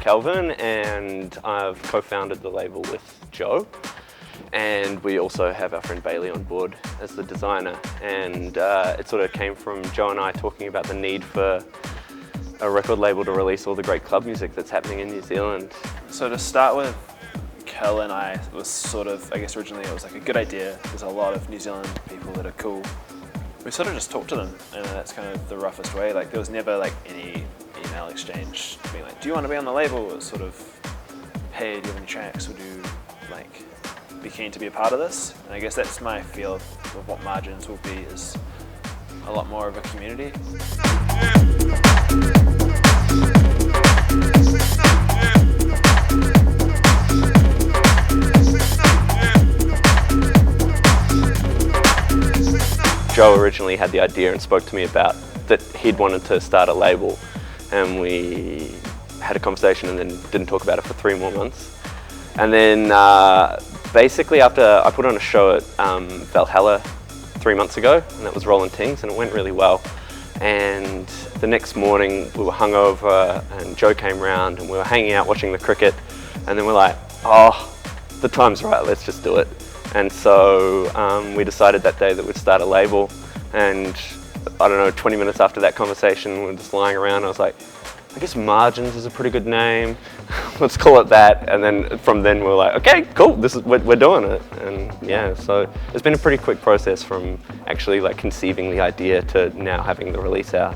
Kelvin, and I've co-founded the label with Joe. And we also have our friend Bailey on board as the designer. And it sort of came from Joe and I talking about the need for a record label to release all the great club music that's happening in New Zealand. So to start with, Kel and I was sort of, I guess originally it was like a good idea. There's a lot of New Zealand people that are cool. We sort of just talked to them, and that's kind of the roughest way. Like there was never like any email exchange being like, do you want to be on the label? It was sort of, hey, do you have any tracks? Would you like be keen to be a part of this? And I guess that's my feel of what Margins will be, is a lot more of a community. Joe originally had the idea and spoke to me about that he'd wanted to start a label, and we had a conversation and then didn't talk about it for 3 more months. And then basically after I put on a show at Valhalla 3 months ago, and that was Rolling Tings, and it went really well. And the next morning we were hungover and Joe came round and we were hanging out watching the cricket, and then we're like, oh, the time's right, let's just do it. And so we decided that day that we'd start a label, and I don't know, 20 minutes after that conversation, we were just lying around, I was like, I guess Margins is a pretty good name, let's call it that. And then from then we were like, okay, cool, this is, we're doing it. And yeah, so it's been a pretty quick process from actually like conceiving the idea to now having the release out.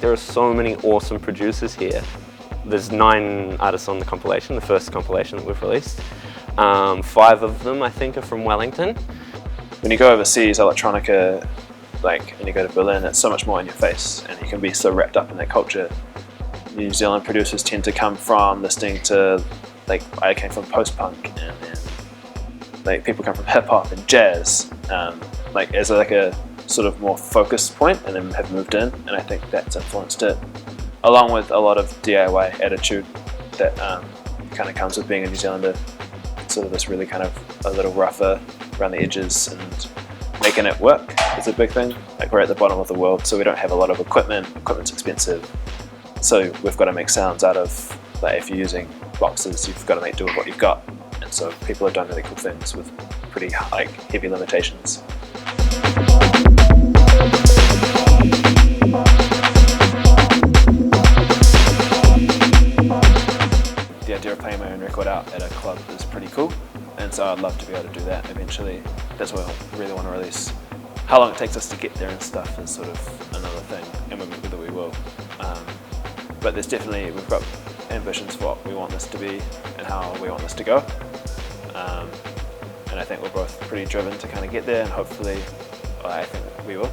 There are so many awesome producers here. There's 9 artists on the compilation, the first compilation that we've released. 5 of them, I think, are from Wellington. When you go overseas, electronica, like when you go to Berlin, it's so much more in your face, and you can be so wrapped up in that culture. New Zealand producers tend to come from listening to, like, I came from post-punk, and like people come from hip-hop and jazz, like as like a sort of more focused point, and then have moved in, and I think that's influenced it, along with a lot of DIY attitude that kind of comes with being a New Zealander. Sort of this really kind of a little rougher around the edges, and making it work is a big thing. Like we're at the bottom of the world, so we don't have a lot of equipment. Equipment's expensive, so we've got to make sounds out of, like if you're using boxes, you've got to make do with what you've got. And so people have done really cool things with pretty like heavy limitations. The idea of playing my own record out at a club is pretty cool, and so I'd love to be able to do that eventually. That's what I really want to release. How long it takes us to get there and stuff is sort of another thing, and whether we will. But there's definitely, we've got ambitions for what we want this to be and how we want this to go. And I think we're both pretty driven to kind of get there, and hopefully, I think we will.